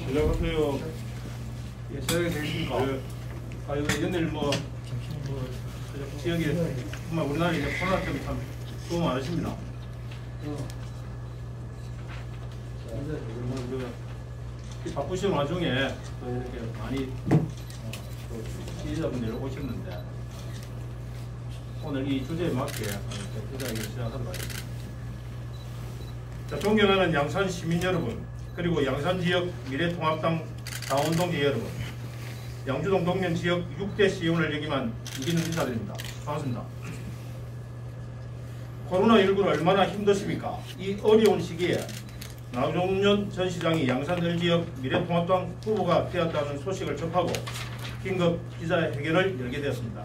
시작하세요. 예, 시작이 되겠습니까? 네. 이거 연일 지역에 정말 우리나라 이제 코로나 때문에 참 수고 많으십니다. 이 바쁘신 와중에 또 이렇게 많이 지지자분들이 오셨는데 오늘 이 주제에 맞게 기자회견을 시작하도록 하겠습니다. 자, 존경하는 양산 시민 여러분, 그리고 양산 지역 미래통합당 당원동지 여러분, 양주동 동면 지역 6대 시의원을 역임한 이기는 인사드립니다. 반갑습니다. 코로나19로 얼마나 힘드십니까? 이 어려운 시기에 나동년 전 시장이 양산 을지역 미래통합당 후보가 되었다는 소식을 접하고 긴급 기자회견을 열게 되었습니다.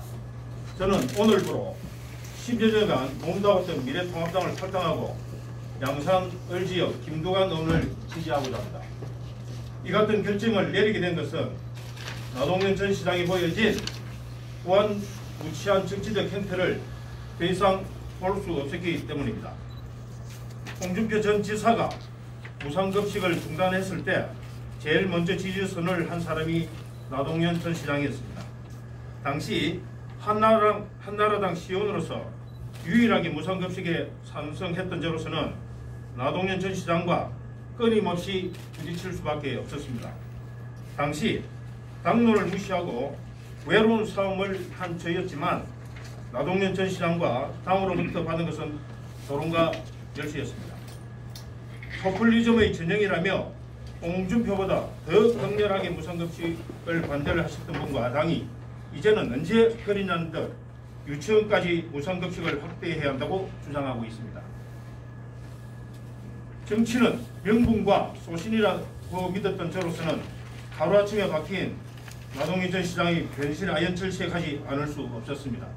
저는 오늘부로 10여 년간 몸담았던 미래통합당을 탈당하고 양산 을지역 김두관 의원을 지지하고자 합니다. 이 같은 결정을 내리게 된 것은 나동년 전 시장이 보여진 보안 무치한 정치적 행태를 더 이상 볼 수 없었기 때문입니다. 홍준표 전 지사가 무상급식을 중단했을 때 제일 먼저 지지선을 한 사람이 나동년 전 시장이었습니다. 당시 한나라당 시의원으로서 유일하게 무상급식에 찬성했던 저로서는 나동년 전 시장과 끊임없이 부딪힐 수밖에 없었습니다. 당시 당론을 무시하고 외로운 싸움을 한 저였지만 나동년 전 시장과 당으로부터 받은 것은 조롱과 멸시였습니다. 포퓰리즘의 전형이라며 홍준표보다 더 강렬하게 무상급식을 반대를 하셨던 분과 당이 이제는 언제 그리냐는 듯 유치원까지 무상급식을 확대해야 한다고 주장하고 있습니다. 정치는 명분과 소신이라고 믿었던 저로서는 하루아침에 바뀐 나동년 전 시장의 변신 아연철시하지 않을 수 없었습니다.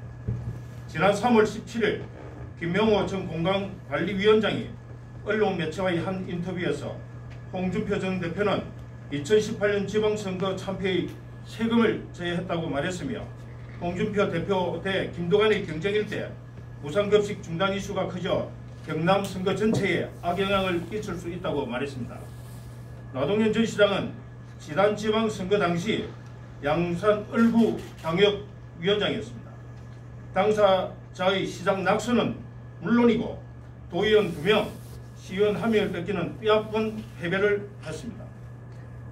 지난 3월 17일 김명호 전 공강관리위원장이 언론 매체와의 한 인터뷰에서 홍준표 전 대표는 2018년 지방선거 참패의 세금을 제외했다고 말했으며 홍준표 대표 대 김두관의 경쟁일 때 무상급식 중단 이슈가 커져 경남 선거 전체에 악영향을 끼칠 수 있다고 말했습니다. 나동년 전 시장은 지난 지방선거 당시 양산 을구 당협위원장이었습니다. 당사자의 시장 낙선은 물론이고 도의원 2명, 시의원 1명을 뺏기는 뼈아픈 패배를 했습니다.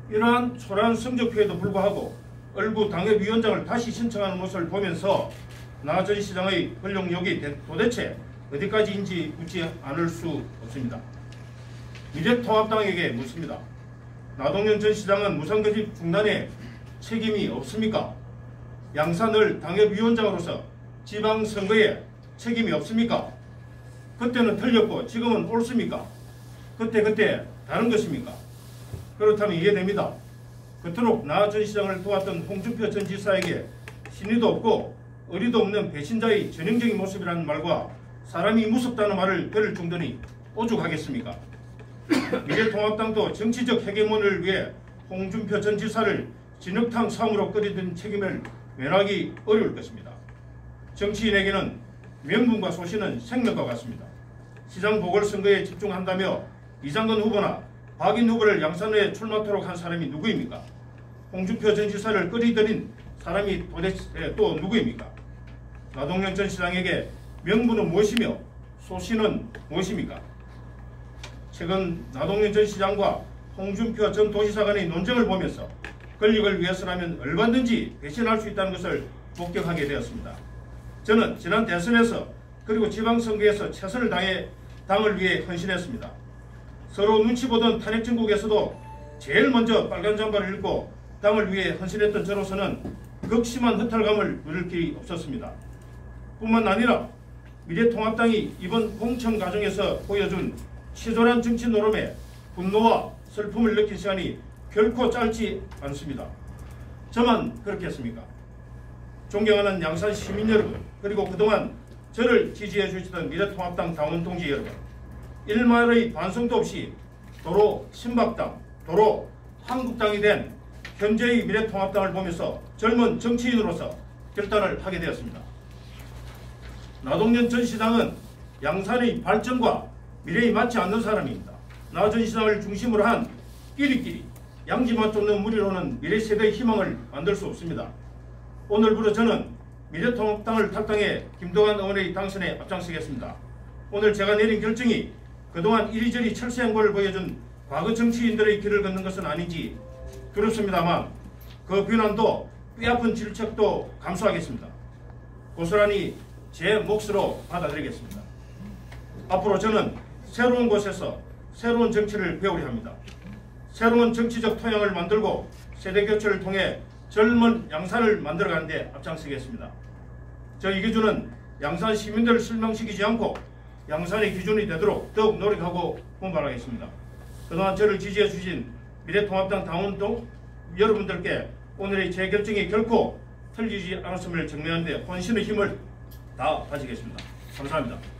이러한 초라한 성적표에도 불구하고 을구 당협위원장을 다시 신청하는 모습을 보면서 나 전 시장의 권력욕이 도대체 어디까지인지 묻지 않을 수 없습니다. 미래통합당에게 묻습니다. 나동년 전 시장은 무상급식 중단에 책임이 없습니까? 양산을 당협위원장으로서 지방선거에 책임이 없습니까? 그때는 틀렸고 지금은 옳습니까? 그때 다른 것입니까? 그렇다면 이해됩니다. 그토록 나 전 시장을 도왔던 홍준표 전 지사에게 신의도 없고 의리도 없는 배신자의 전형적인 모습이라는 말과 사람이 무섭다는 말을 들을 정도니 오죽하겠습니까? 미래통합당도 정치적 헤게몬을 위해 홍준표 전 지사를 진흙탕 싸움으로 끓이던 책임을 면하기 어려울 것입니다. 정치인에게는 명분과 소신은 생명과 같습니다. 시장 보궐선거에 집중한다며 이장건 후보나 박인 후보를 양산에 출마토록 한 사람이 누구입니까? 홍준표 전 지사를 끌이들인 사람이 도대체 또 누구입니까? 나동년 전 시장에게 명분은 무엇이며 소신은 무엇입니까? 최근 나동년 전 시장과 홍준표 전 도지사 간의 논쟁을 보면서 권력을 위해서라면 얼마든지 배신할 수 있다는 것을 목격하게 되었습니다. 저는 지난 대선에서 그리고 지방선거에서 최선을 다해 당을 위해 헌신했습니다. 서로 눈치 보던 탄핵정국에서도 제일 먼저 빨간 잠바를 입고 당을 위해 헌신했던 저로서는 극심한 허탈감을 누릴 길이 없었습니다. 뿐만 아니라 미래통합당이 이번 공천 과정에서 보여준 치졸한 정치 노름에 분노와 슬픔을 느낀 시간이 결코 짧지 않습니다. 저만 그렇겠습니까? 존경하는 양산 시민 여러분, 그리고 그동안 저를 지지해 주시던 미래통합당 당원 동지 여러분, 일말의 반성도 없이 도로 친박당, 도로 한국당이 된 현재의 미래통합당을 보면서 젊은 정치인으로서 결단을 하게 되었습니다. 나동년 전 시장은 양산의 발전과 미래에 맞지 않는 사람입니다. 나 전 시장을 중심으로 한 끼리끼리 양지만 쫓는 무리로는 미래 세대의 희망을 만들 수 없습니다. 오늘부터 저는 미래통합당을 탈당해 김동완 의원의 당선에 앞장서겠습니다. 오늘 제가 내린 결정이 그동안 이리저리 철새행보를 보여준 과거 정치인들의 길을 걷는 것은 아닌지 두렵습니다만 그 비난도 뼈아픈 질책도 감수하겠습니다. 고스란히 제 몫으로 받아들이겠습니다. 앞으로 저는 새로운 곳에서 새로운 정치를 배우려 합니다. 새로운 정치적 토양을 만들고 세대교체를 통해 젊은 양산을 만들어가는 데 앞장서겠습니다. 저 이기준은 양산 시민들을 실망시키지 않고 양산의 기준이 되도록 더욱 노력하고 분발하겠습니다. 그동안 저를 지지해 주신 미래통합당 당원도 여러분들께 오늘의 제 결정이 결코 틀리지 않았음을 증명하는 데 혼신의 힘을 다 바치겠습니다. 감사합니다.